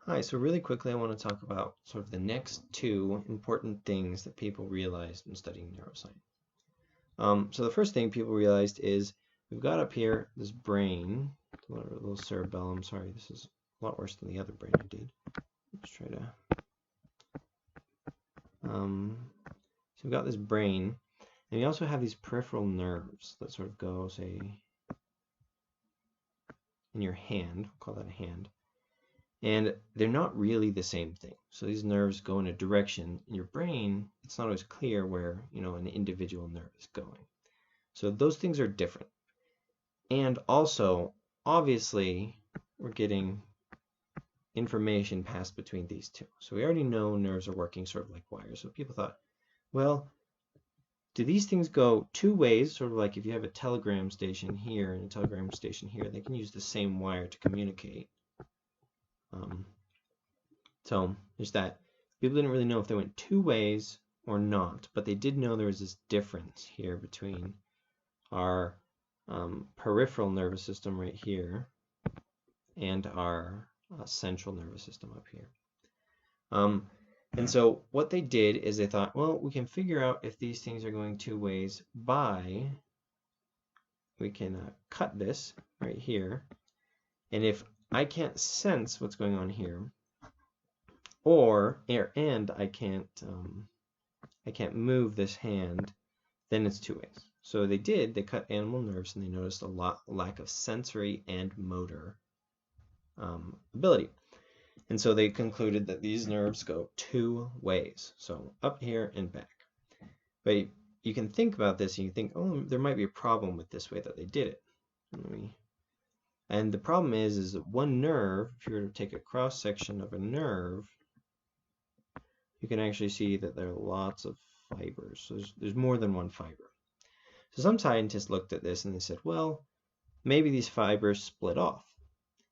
Hi, so really quickly I want to talk about sort of the next two important things that people realized when studying neuroscience. So the first thing people realized is we've got up here this brain, a little cerebellum. Sorry, this is a lot worse than the other brain I did. Let's try to. So we've got this brain, and we also have these peripheral nerves that sort of go, say, in your hand. We'll call that a hand. And they're not really the same thing. So these nerves go in a direction. In your brain, it's not always clear where, an individual nerve is going. So those things are different. And also, obviously, we're getting information passed between these two. So we already know nerves are working sort of like wires. So people thought, well, do these things go two ways? Sort of like if you have a telegram station here and a telegram station here, they can use the same wire to communicate. So there's that. People didn't really know if they went two ways or not, but they did know there was this difference here between our peripheral nervous system right here and our central nervous system up here. And so what they did is they thought, well, we can figure out if these things are going two ways by, we can cut this right here, and if I can't sense what's going on here, and I can't move this hand, then it's two ways. So they cut animal nerves, and they noticed a lack of sensory and motor ability. And so they concluded that these nerves go two ways, so up here and back. But you can think about this, and you think, oh, there might be a problem with this way that they did it. And the problem is that one nerve, if you were to take a cross section of a nerve, you can actually see that there are lots of fibers. So there's more than one fiber. So some scientists looked at this and they said, well, maybe these fibers split off.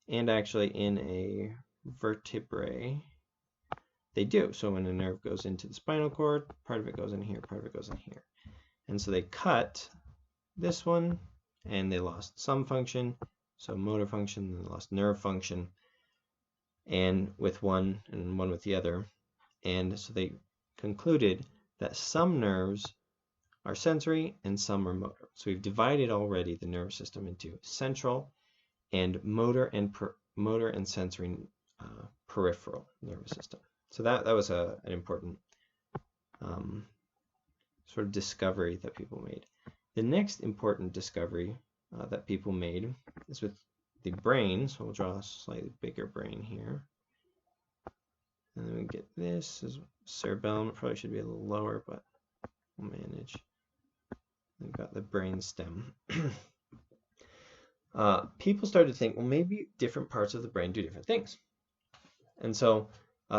And actually in a vertebrae, they do. So when a nerve goes into the spinal cord, part of it goes in here, part of it goes in here. And so they cut this one and they lost some function, so motor function, and they lost nerve function, and with one and one with the other. And so they concluded that some nerves are sensory and some are motor. So we've divided already the nervous system into central and motor and sensory peripheral nervous system. So that was an important sort of discovery that people made. The next important discovery that people made is with the brain. So we'll draw a slightly bigger brain here. And then we get this as cerebellum. It probably should be a little lower, but we'll manage. We've got the brain stem. People started to think, well, maybe different parts of the brain do different things. And so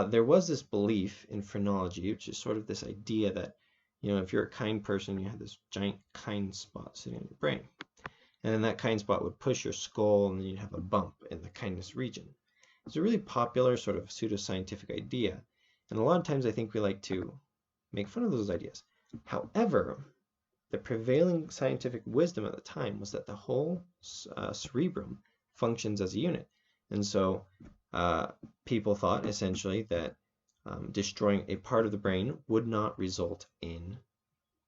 there was this belief in phrenology, which is sort of this idea that, if you're a kind person, you have this giant kind spot sitting on your brain. And then that kind spot would push your skull, and then you'd have a bump in the kindness region. It's a really popular sort of pseudoscientific idea. And a lot of times I think we like to make fun of those ideas. However, the prevailing scientific wisdom at the time was that the whole cerebrum functions as a unit. And so people thought essentially that destroying a part of the brain would not result in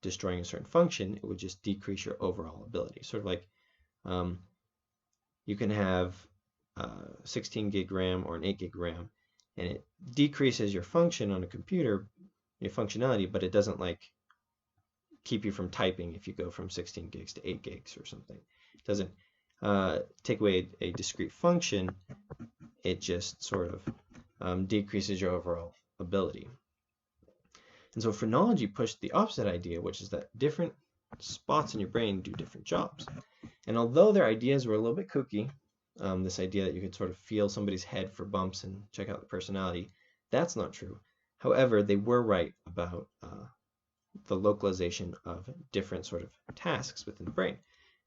destroying a certain function. It would just decrease your overall ability. Sort of like you can have 16 gig RAM or an 8 gig RAM, and it decreases your function on a computer, your functionality, but it doesn't like keep you from typing if you go from 16 gigs to 8 gigs or something. It doesn't take away a discrete function. It just sort of decreases your overall ability. And so phrenology pushed the opposite idea, which is that different spots in your brain do different jobs. And although their ideas were a little bit kooky, this idea that you could sort of feel somebody's head for bumps and check out the personality, that's not true. However, they were right about the localization of different sort of tasks within the brain.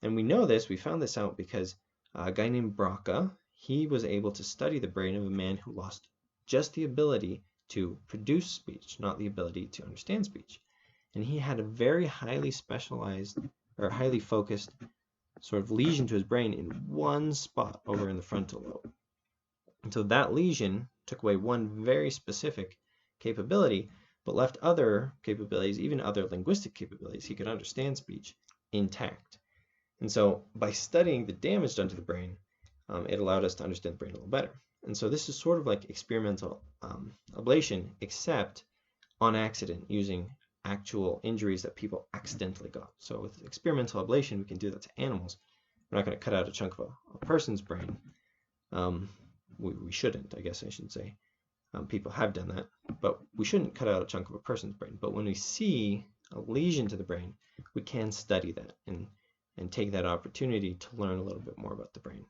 And we know this, we found this out because a guy named Braca, he was able to study the brain of a man who lost just the ability to produce speech, not the ability to understand speech. And he had a very highly specialized or highly focused sort of lesion to his brain in one spot over in the frontal lobe. And so that lesion took away one very specific capability, but left other capabilities, even other linguistic capabilities, he could understand speech, intact. And so by studying the damage done to the brain, it allowed us to understand the brain a little better. And so this is sort of like experimental ablation, except on accident, using actual injuries that people accidentally got. So with experimental ablation, we can do that to animals. We're not going to cut out a chunk of a person's brain. We shouldn't, I guess I should say. People have done that, but we shouldn't cut out a chunk of a person's brain. But when we see a lesion to the brain, we can study that and take that opportunity to learn a little bit more about the brain.